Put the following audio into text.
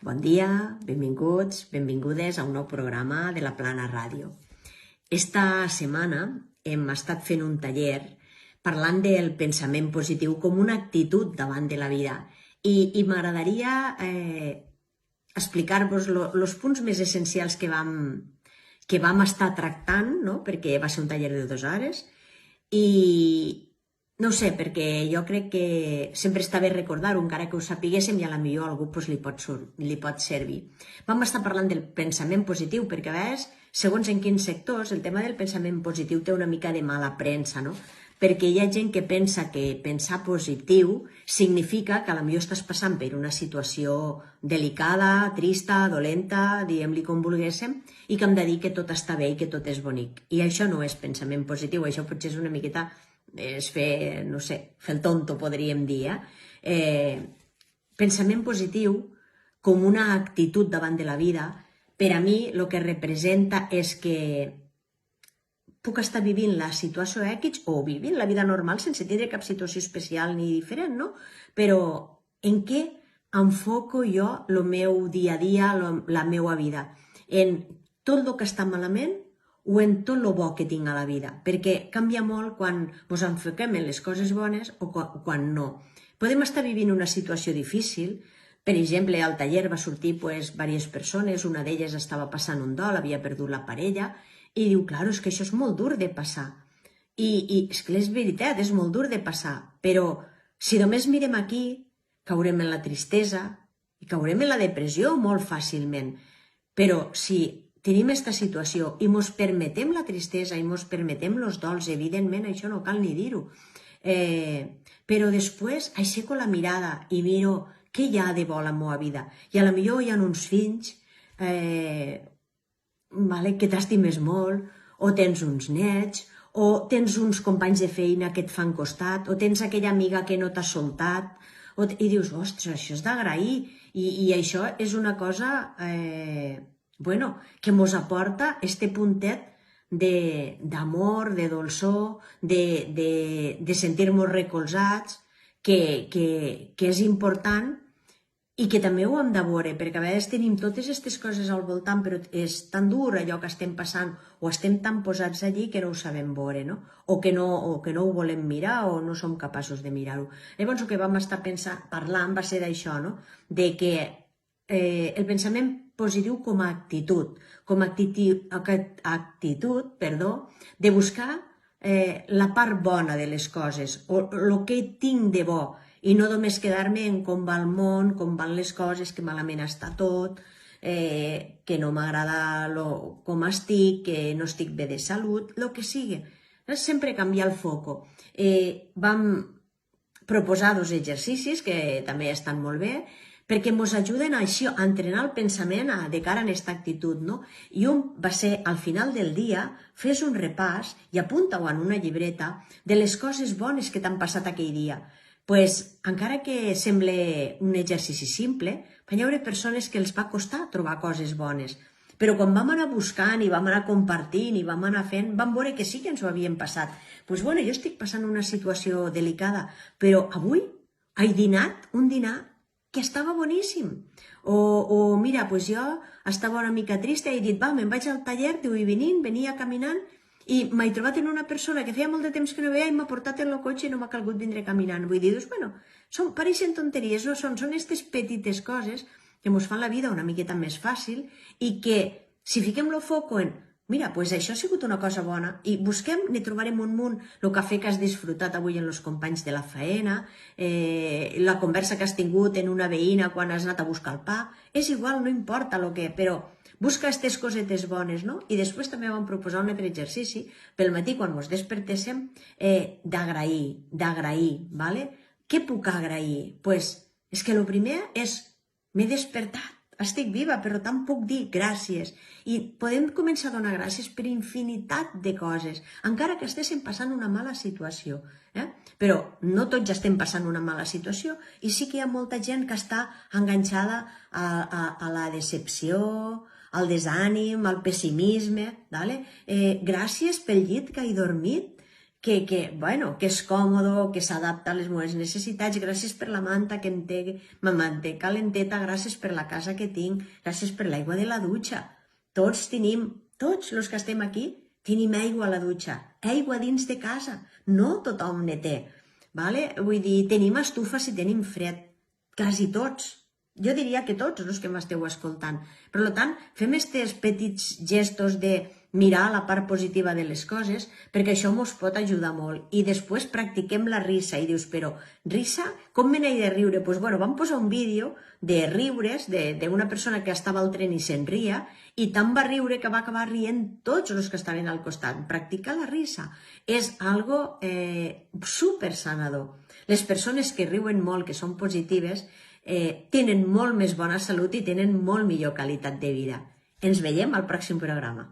Bon dia, benvinguts, benvingudes a un nou programa de la Plana Ràdio. Esta setmana hem estat fent un taller parlant del pensament positiu com una actitud davant de la vida i m'agradaria explicar-vos els punts més essencials que vam estar tractant, no? Perquè va ser un taller de 2 hores i no ho sé, perquè jo crec que sempre està bé recordar-ho, encara que ho sapiguéssim i a la millor a algú li pot servir. Vam estar parlant del pensament positiu, perquè a vegades, segons en quins sectors, el tema del pensament positiu té una mica de mala premsa, no? Perquè hi ha gent que pensa que pensar positiu significa que a la millor estàs passant per una situació delicada, trista, dolenta, diguem-li com volguéssim, i que hem de dir que tot està bé i que tot és bonic. I això no és pensament positiu, això potser és una miqueta és fer, no sé, fer el tonto, podríem dir. Pensament positiu com una actitud davant de la vida, per a mi el que representa és que puc estar vivint la situació X o vivint la vida normal sense tindre cap situació especial ni diferent, no? Però en què enfoco jo el meu dia a dia, la meva vida? En tot el que està malament o en tot el bo que tinc a la vida, perquè canvia molt quan ens enfoquem en les coses bones o quan no. Podem estar vivint una situació difícil, per exemple, al taller va sortir diverses persones, una d'elles estava passant un dol, havia perdut la parella, i diu, clar, és que això és molt dur de passar. I és que és veritat, és molt dur de passar, però si només mirem aquí, caurem en la tristesa i caurem en la depressió molt fàcilment. Però si tenim aquesta situació i ens permetem la tristesa i ens permetem els dols, evidentment, això no cal ni dir-ho. Però després aixeco la mirada i miro què hi ha de bo a la meva vida. I a la millor hi ha uns fills que t'estimes molt, o tens uns nets, o tens uns companys de feina que et fan costat, o tens aquella amiga que no t'ha soltat, i dius, ostres, això és d'agrair. I això és una cosa que ens aporta este puntet d'amor, de dolçor, de sentir-nos recolzats, que és important i que també ho hem de veure, perquè a vegades tenim totes aquestes coses al voltant, però és tan dur allò que estem passant o estem tan posats allí que no ho sabem veure, no? O que no ho volem mirar o no som capaços de mirar-ho. Llavors el que vam estar parlant va ser d'això, no? De que el pensament positiu com a actitud, de buscar la part bona de les coses, o el que tinc de bo, i no només quedar-me en com va el món, com van les coses, que malament està tot, que no m'agrada com estic, que no estic bé de salut, el que sigui. Sempre canviar el foco. Vam proposar 2 exercicis que també estan molt bé, perquè ens ajuden a entrenar el pensament de cara a aquesta actitud, no? I un va ser, al final del dia, fes un repàs i apunta-ho en una llibreta de les coses bones que t'han passat aquell dia. Encara que sembla un exercici simple, hi haurà persones que els va costar trobar coses bones. Però quan vam anar buscant i vam anar compartint i vam anar fent, vam veure que sí que ens ho havien passat. Jo estic passant una situació delicada, però avui he dinat un dinar que estava boníssim. O mira, jo estava una mica trista i he dit, me'n vaig al taller, venia caminant i m'he trobat en una persona que feia molt de temps que no veia i m'ha portat en el cotxe i no m'ha calgut vindre caminant. Vull dir, pareixen tonteries, no són aquestes petites coses que ens fan la vida una miqueta més fàcil i que, si fiquem el foco en mira, això ha sigut una cosa bona i busquem, ne trobarem un munt, el cafè que has disfrutat avui amb els companys de la feina, la conversa que has tingut en una veïna quan has anat a buscar el pa, és igual, no importa el que, però busca aquestes cosetes bones, no? I després també vam proposar un altre exercici pel matí quan ens despertéssim d'agrair, ¿vale? Què puc agrair? És que el primer és m'he despertat, estic viva, però tant puc dir gràcies. I podem començar a donar gràcies per infinitat de coses, encara que estéssim passant una mala situació. Però no tots ja estem passant una mala situació i sí que hi ha molta gent que està enganxada a la decepció, al desànim, al pessimisme. Gràcies pel llit que he dormit, bueno, que és còmodo, que s'adapta a les meves necessitats. Gràcies per la manta que me manté calenteta, gràcies per la casa que tinc, gràcies per l'aigua de la dutxa. Tots els que estem aquí, tenim aigua a la dutxa, aigua dins de casa. No tothom ne té. Vale? Vull dir, tenim estufa si tenim fred. Quasi tots. Jo diria que tots els que m'esteu escoltant. Per tant, fem aquests petits gestos de mirar la part positiva de les coses, perquè això ens pot ajudar molt. I després practiquem la risa i dius, però risa? Com me n'he de riure? Doncs bueno, vam posar un vídeo de riures d'una persona que estava al tren i se'n ria, i tant va riure que va acabar rient tots els que estaven al costat. Practicar la risa és algo super sanador. Les persones que riuen molt, que són positives, tenen molt més bona salut i tenen molt millor qualitat de vida. Ens veiem al pròxim programa.